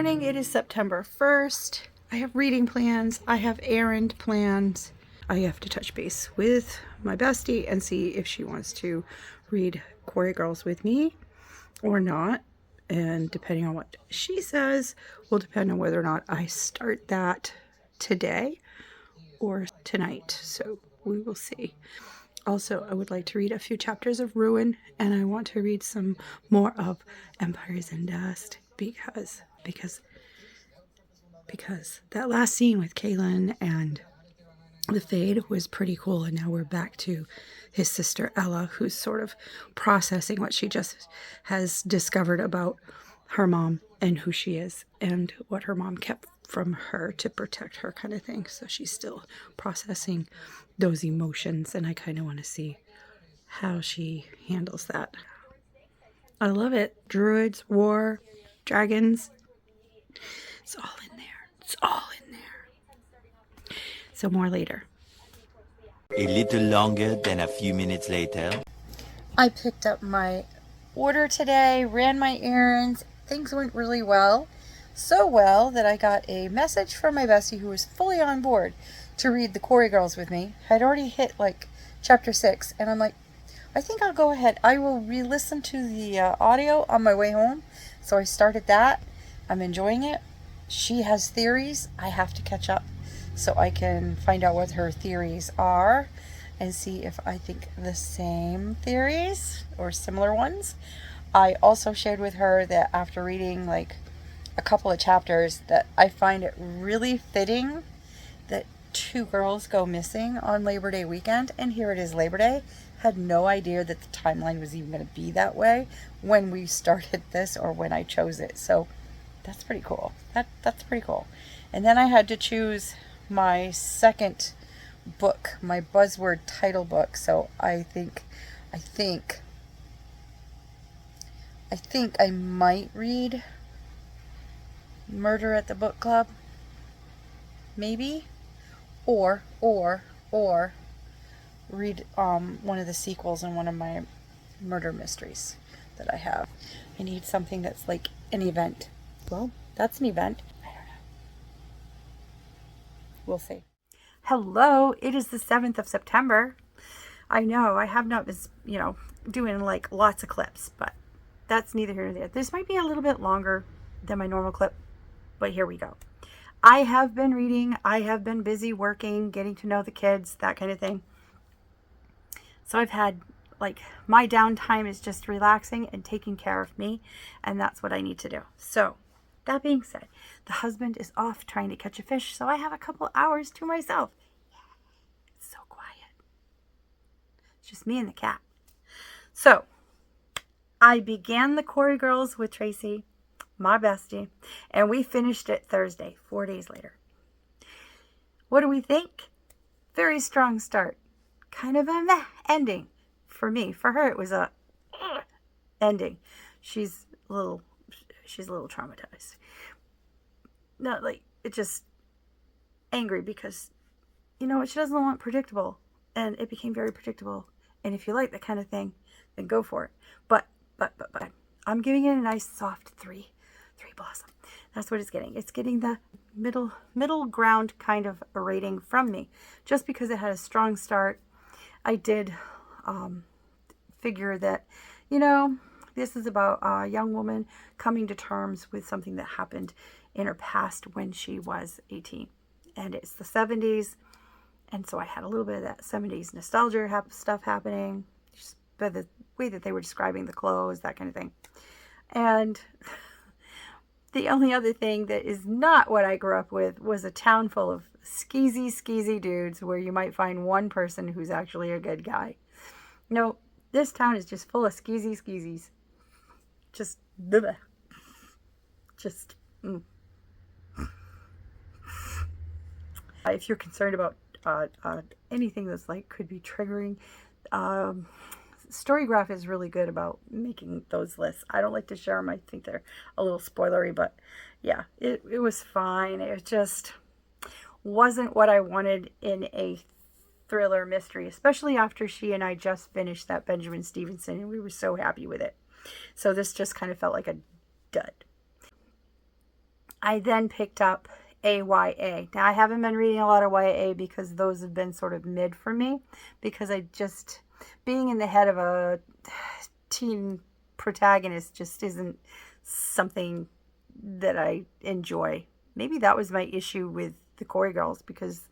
morning. It is September 1st. I have reading plans. I have errand plans. I have to touch base with my bestie and see if she wants to read Quarry Girls with me or not. And depending on what she says will depend on whether or not I start that today or tonight. So we will see. Also, I would like to read a few chapters of Ruin, and I want to read some more of Empires in Dust because that last scene with Kaylin and the Fade was pretty cool, and now we're back to his sister Ella, who's sort of processing what she just has discovered about her mom and who she is and what her mom kept from her to protect her, kind of thing. So she's still processing those emotions, and I kind of want to see how she handles that. I love it. Druids, war, dragons. It's all in there. It's all in there. So more later. A little longer than a few minutes later. I picked up my order today, ran my errands. Things went really well. So well that I got a message from my bestie who was fully on board to read the Quarry Girls with me. I'd already hit like chapter 6, and I'm like, I think I'll go ahead. I will re-listen to the audio on my way home. So I started that. I'm enjoying it. She has theories. I have to catch up so I can find out what her theories are and see if I think the same theories or similar ones. I also shared with her that after reading like a couple of chapters that I find it really fitting that 2 girls go missing on Labor Day weekend, and here it is Labor Day. Had no idea that the timeline was even going to be that way when we started this or when I chose it. So that's pretty cool. That's pretty cool. And then I had to choose my second book, my buzzword title book. So I think I might read Murder at the Book Club, maybe, or read one of the sequels in one of my murder mysteries that I have. I need something that's like an event. Well, that's an event. I don't know. We'll see. Hello, it is the 7th of September. I know I have not been, doing like lots of clips, but that's neither here nor there. This might be a little bit longer than my normal clip, but here we go. I have been reading. I have been busy working, getting to know the kids, that kind of thing. So I've had, like, my downtime is just relaxing and taking care of me, and that's what I need to do. So, that being said, the husband is off trying to catch a fish, so I have a couple hours to myself. It's so quiet. It's just me and the cat. So, I began the Quarry Girls with Tracy, my bestie, and we finished it Thursday, 4 days later. What do we think? Very strong start. Kind of a meh ending for me. For her, it was a ending. She's a little traumatized. Not like, it just angry because, she doesn't want predictable, and it became very predictable. And if you like that kind of thing, then go for it. But I'm giving it a nice soft 3 blossom. That's what it's getting. It's getting the middle ground kind of a rating from me, just because it had a strong start. I did figure that, this is about a young woman coming to terms with something that happened in her past when she was 18. And it's the 70s. And so I had a little bit of that 70s nostalgia stuff happening, just by the way that they were describing the clothes, that kind of thing. And the only other thing that is not what I grew up with was a town full of skeezy dudes where you might find one person who's actually a good guy. No, this town is just full of skeezies. Just, bleh. If you're concerned about anything that's like could be triggering, Storygraph is really good about making those lists. I don't like to share them. I think they're a little spoilery, but yeah, it was fine. It just wasn't what I wanted in a thriller mystery, especially after she and I just finished that Benjamin Stevenson, and we were so happy with it. So this just kind of felt like a dud. I then picked up AYA. Now, I haven't been reading a lot of YA because those have been sort of mid for me, because being in the head of a teen protagonist just isn't something that I enjoy. Maybe that was my issue with the Quarry Girls, because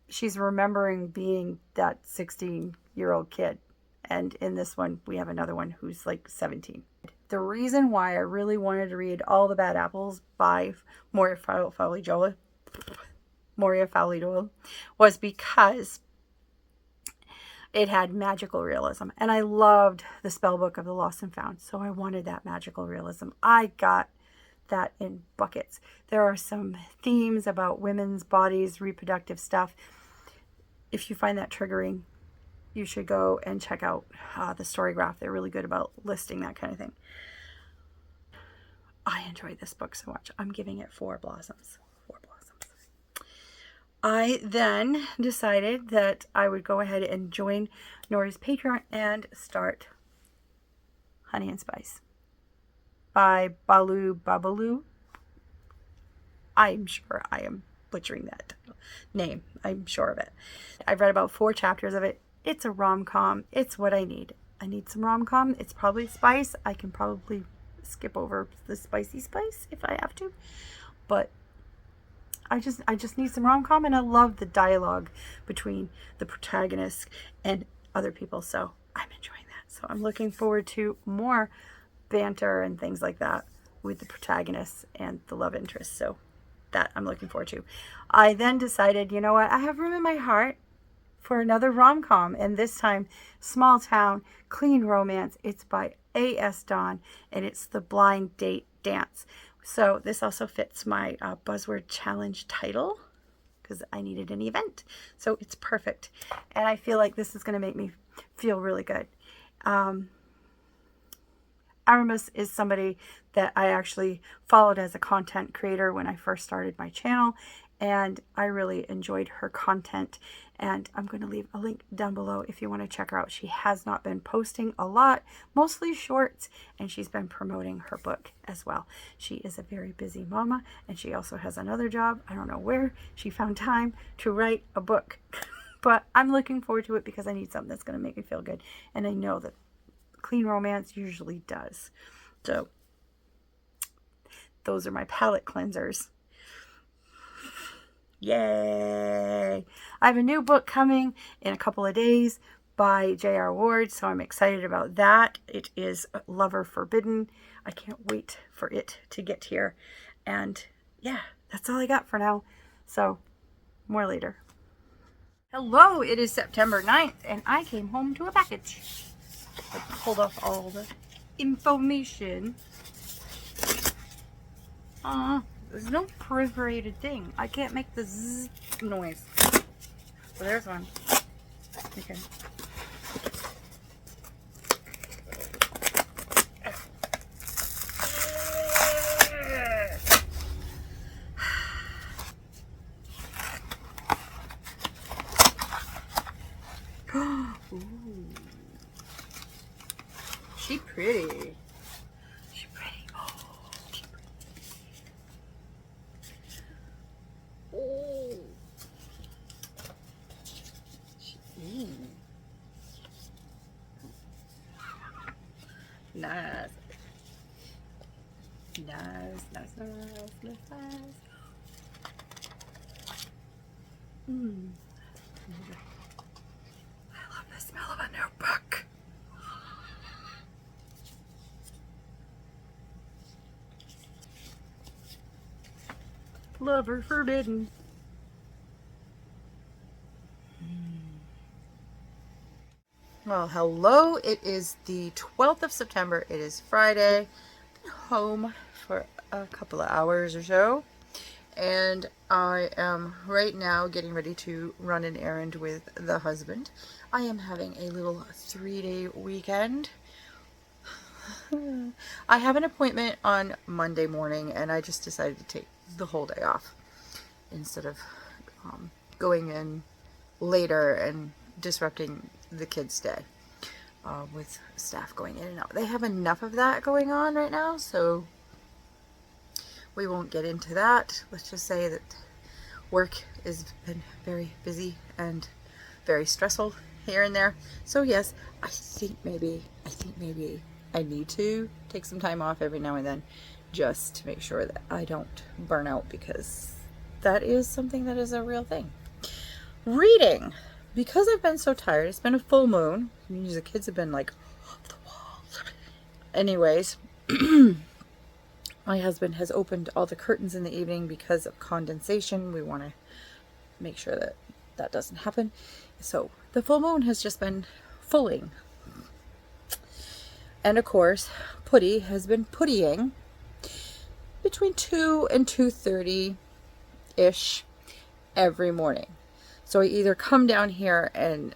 she's remembering being that 16-year-old kid. And in this one, we have another one who's like 17. The reason why I really wanted to read All the Bad Apples by Moria Fowley-Joel was because it had magical realism. And I loved the spell book of the Lost and Found. So I wanted that magical realism. I got that in buckets. There are some themes about women's bodies, reproductive stuff. If you find that triggering, you should go and check out the Storygraph. They're really good about listing that kind of thing. I enjoyed this book so much. I'm giving it 4 blossoms. 4 blossoms. I then decided that I would go ahead and join Nori's Patreon and start Honey and Spice by Babaloo. I'm sure I am butchering that name. I'm sure of it. I've read about 4 chapters of it. It's a rom-com. It's what I need. I need some rom-com. It's probably spice. I can probably skip over the spicy spice if I have to. But I just need some rom-com, and I love the dialogue between the protagonist and other people. So I'm enjoying that. So I'm looking forward to more banter and things like that with the protagonists and the love interest. So that I'm looking forward to. I then decided, you know what? I have room in my heart for another rom-com, and this time small town clean romance. It's by A.S. Dawn, and it's The Blind Date Dance. So this also fits my buzzword challenge title, because I needed an event. So it's perfect, and I feel like this is going to make me feel really good. Aramis is somebody that I actually followed as a content creator when I first started my channel, and I really enjoyed her content, and I'm going to leave a link down below if you want to check her out. She has not been posting a lot, mostly shorts, and she's been promoting her book as well. She is a very busy mama, and she also has another job. I don't know where she found time to write a book, but I'm looking forward to it because I need something that's going to make me feel good, and I know that clean romance usually does. So those are my palate cleansers. Yay! I have a new book coming in a couple of days by J.R. Ward, so I'm excited about that. It is Lover Forbidden. I can't wait for it to get here. And yeah, that's all I got for now. So more later. Hello, it is September 9th, and I came home to a package. I pulled off all the information. There's no perforated thing. I can't make the zzz noise. So there's one. Okay. Ooh. She pretty. She pretty. Oh, she pretty. Oh. Nice. Nice, nice, nice, nice. I love the smell of a notebook. Lover Forbidden. Well, hello. It is the 12th of September. It is Friday. Been home for a couple of hours or so. And I am right now getting ready to run an errand with the husband. I am having a little 3-day weekend. I have an appointment on Monday morning, and I just decided to take the whole day off instead of going in later and disrupting the kids' day with staff going in and out. They have enough of that going on right now, so we won't get into that. Let's just say that work has been very busy and very stressful here and there. So yes, I think maybe I need to take some time off every now and then just to make sure that I don't burn out, because that is something that is a real thing. Reading. Because I've been so tired, it's been a full moon. The kids have been like off the walls. Anyways, my husband has opened all the curtains in the evening because of condensation. We want to make sure that that doesn't happen. So the full moon has just been fulling. And of course, Puddy has been puttying between 2 and 2:30-ish every morning. So I either come down here and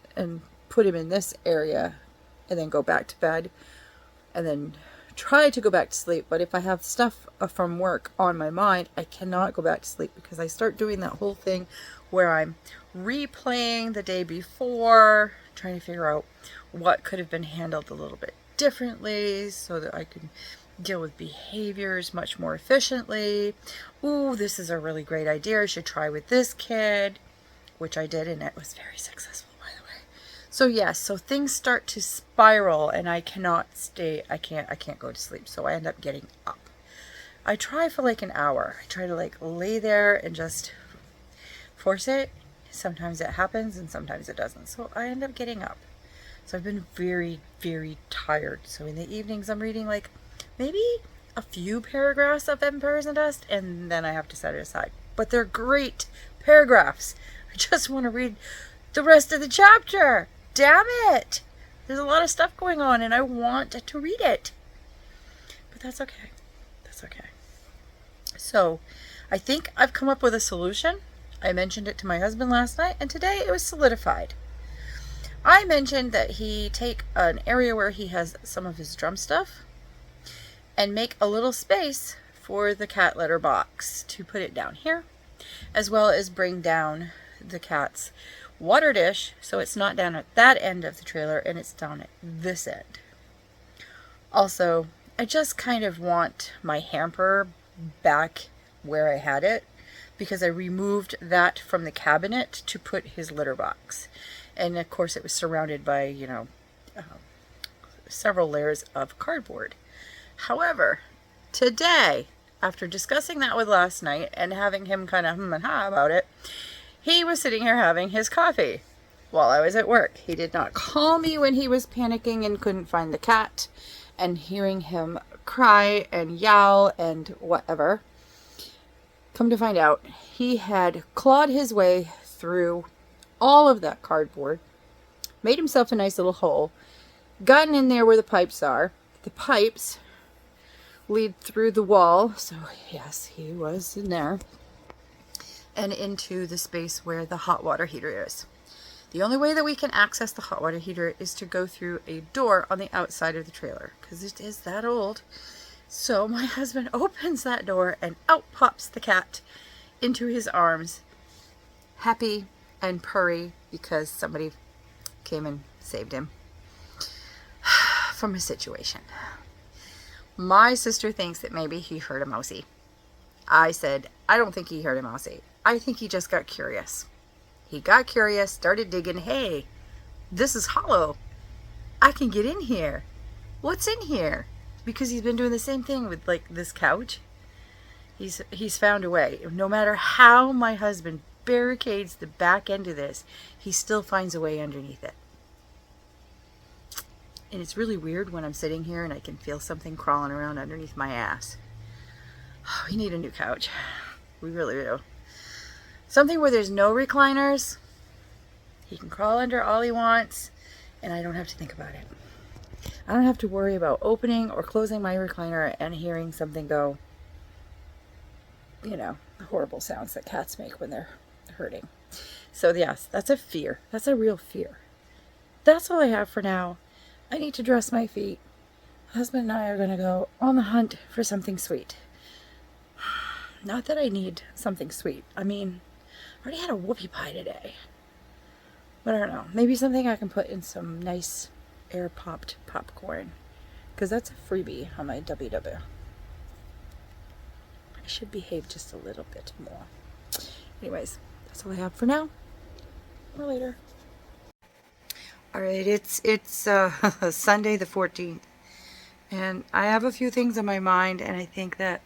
put him in this area and then go back to bed and then try to go back to sleep. But if I have stuff from work on my mind, I cannot go back to sleep, because I start doing that whole thing where I'm replaying the day before, trying to figure out what could have been handled a little bit differently so that I can deal with behaviors much more efficiently. Ooh, this is a really great idea. I should try with this kid, which I did, and it was very successful, by the way. So yes, so things start to spiral, and I cannot stay. I can't go to sleep. So I end up getting up. I try for like an hour. I try to like lay there and just force it. Sometimes it happens, and sometimes it doesn't. So I end up getting up. So I've been very, very tired. So in the evenings, I'm reading like maybe a few paragraphs of Empires and Dust, and then I have to set it aside. But they're great paragraphs. I just want to read the rest of the chapter. Damn it! There's a lot of stuff going on, and I want to read it. But that's okay. That's okay. So I think I've come up with a solution. I mentioned it to my husband last night, and today it was solidified. I mentioned that he take an area where he has some of his drum stuff and make a little space for the cat litter box to put it down here, as well as bring down the cat's water dish so it's not down at that end of the trailer and it's down at this end. Also, I just kind of want my hamper back where I had it, because I removed that from the cabinet to put his litter box. And of course it was surrounded by, you know, several layers of cardboard. However, today, after discussing that with last night and having him kind of and ha about it, he was sitting here having his coffee while I was at work. He did not call me when he was panicking and couldn't find the cat, and hearing him cry and yowl and whatever. Come to find out, he had clawed his way through all of that cardboard, made himself a nice little hole, gotten in there where the pipes are. The pipes lead through the wall, so yes, he was in there, and into the space where the hot water heater is. The only way that we can access the hot water heater is to go through a door on the outside of the trailer, because it is that old. So my husband opens that door, and out pops the cat into his arms, happy and purry because somebody came and saved him from a situation. My sister thinks that maybe he heard a mousey. I said, I don't think he heard a mousey. I think he just got curious. He got curious, started digging. Hey, this is hollow. I can get in here. What's in here? Because he's been doing the same thing with like this couch. He's found a way. No matter how my husband barricades the back end of this, he still finds a way underneath it. And it's really weird when I'm sitting here and I can feel something crawling around underneath my ass. Oh, we need a new couch. We really do. Something where there's no recliners. He can crawl under all he wants, and I don't have to think about it. I don't have to worry about opening or closing my recliner and hearing something go, you know, the horrible sounds that cats make when they're hurting. So yes, that's a fear. That's a real fear. That's all I have for now. I need to dress my feet. Husband and I are going to go on the hunt for something sweet. Not that I need something sweet. I mean, I already had a whoopie pie today. But I don't know. Maybe something I can put in some nice air-popped popcorn. Because that's a freebie on my WW. I should behave just a little bit more. Anyways, that's all I have for now. Or later. All right, it's Sunday the 14th, and I have a few things on my mind, and I think that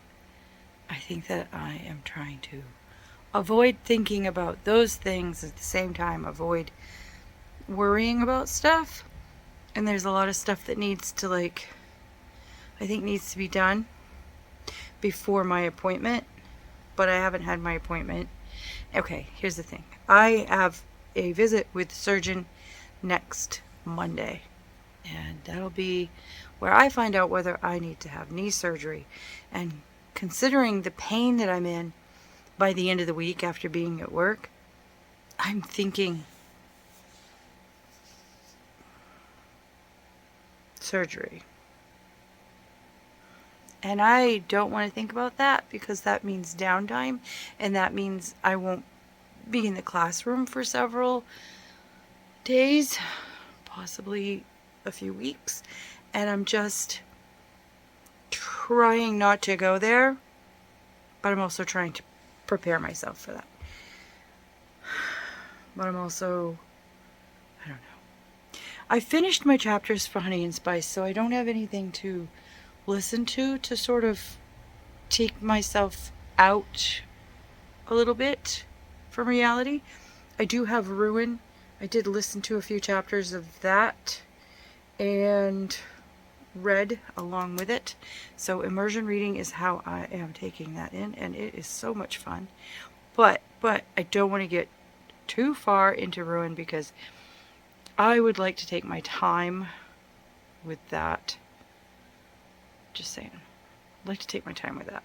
I am trying to avoid thinking about those things at the same time, avoid worrying about stuff. And there's a lot of stuff that needs to, like, I think needs to be done before my appointment, but I haven't had my appointment. Okay, here's the thing. I have a visit with the surgeon next Monday, and that'll be where I find out whether I need to have knee surgery. And considering the pain that I'm in by the end of the week after being at work, I'm thinking surgery. And I don't want to think about that because that means downtime, and that means I won't be in the classroom for several days, possibly a few weeks. And I'm just trying not to go there, but I'm also trying to prepare myself for that. But I'm also, I don't know. I finished my chapters for Honey and Spice, so I don't have anything to listen to sort of take myself out a little bit from reality. I do have Ruin. I did listen to a few chapters of that and read along with it. So immersion reading is how I am taking that in, and it is so much fun. But I don't want to get too far into Ruin because I would like to take my time with that. Just saying. I'd like to take my time with that.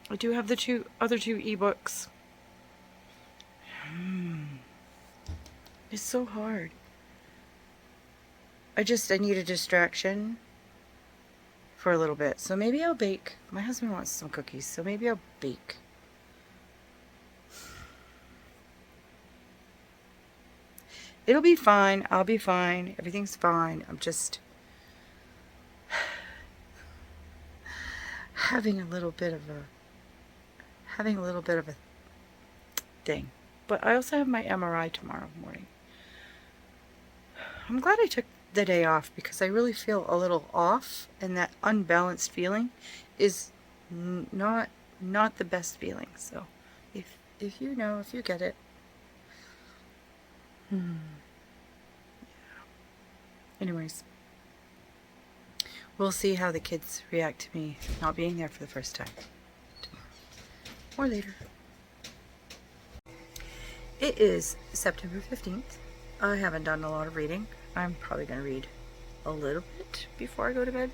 I do have the other two ebooks. It's so hard. I need a distraction for a little bit. So maybe I'll bake. My husband wants some cookies, so maybe I'll bake. It'll be fine. I'll be fine. Everything's fine. I'm just having a little bit of a thing. But I also have my MRI tomorrow morning. I'm glad I took the day off because I really feel a little off, and that unbalanced feeling is not the best feeling. So if you know, if you get it. Yeah. Anyways, we'll see how the kids react to me not being there for the first time tomorrow or later. It is September 15th. I haven't done a lot of reading. I'm probably going to read a little bit before I go to bed.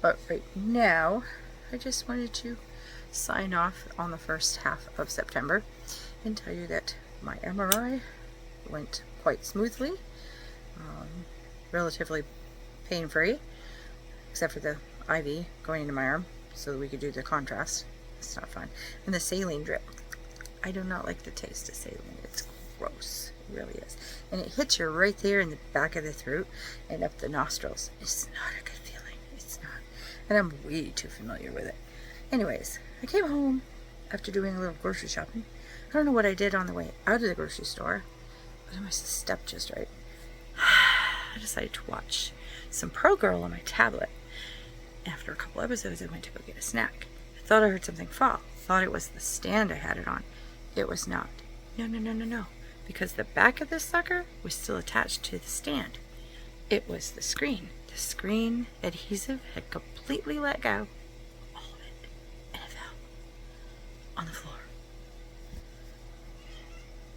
But right now, I just wanted to sign off on the first half of September and tell you that my MRI went quite smoothly, relatively pain-free, except for the IV going into my arm so that we could do the contrast. It's not fun. And the saline drip. I do not like the taste of saline. It's gross. It really is. And it hits you right there in the back of the throat and up the nostrils. It's not a good feeling. It's not. And I'm way too familiar with it. Anyways, I came home after doing a little grocery shopping. I don't know what I did on the way out of the grocery store, but I must have stepped just right. I decided to watch some Pro Girl on my tablet. After a couple episodes, I went to go get a snack. I thought I heard something fall. Thought it was the stand I had it on. It was not. No. Because the back of this sucker was still attached to the stand. It was the screen. The screen adhesive had completely let go. All of it. And it fell on the floor.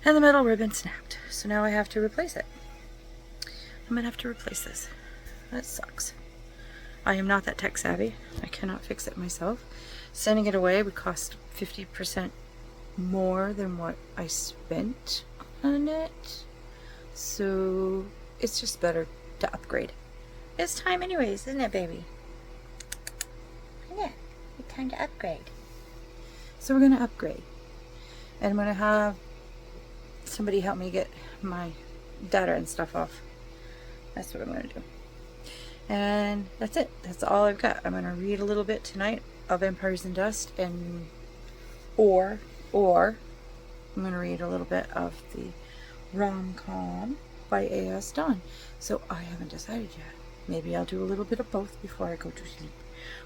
And the metal ribbon snapped. So now I have to replace it. I'm going to have to replace this. That sucks. I am not that tech savvy. I cannot fix it myself. Sending it away would cost 50% more than what I spent on it. So it's just better to upgrade. It's time anyways, isn't it, baby? Yeah, it's time to upgrade. So we're going to upgrade. And I'm going to have somebody help me get my data and stuff off. That's what I'm going to do. And that's it. That's all I've got. I'm going to read a little bit tonight of Empires in Dust and or I'm going to read a little bit of the Rom-Com by A.S. Dawn. So I haven't decided yet. Maybe I'll do a little bit of both before I go to sleep.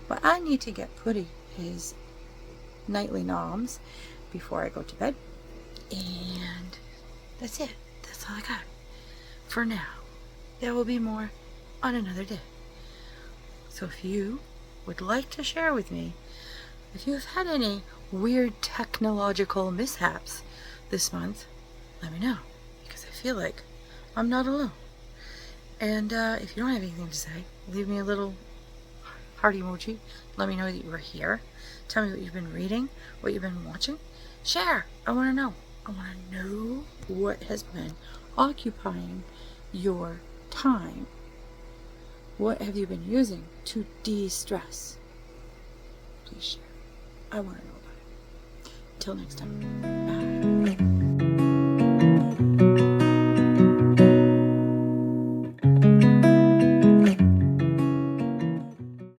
But I need to get Puddy his nightly noms before I go to bed. And that's it. That's all I got for now. There will be more on another day. So if you would like to share with me if you've had any weird technological mishaps this month, let me know, because I feel like I'm not alone. And if you don't have anything to say, leave me a little heart emoji. Let me know that you were here. Tell me what you've been reading, what you've been watching. Share. I want to know. I want to know what has been occupying your time. What have you been using to de-stress? Please share. I want to know about it. Till next time. Bye.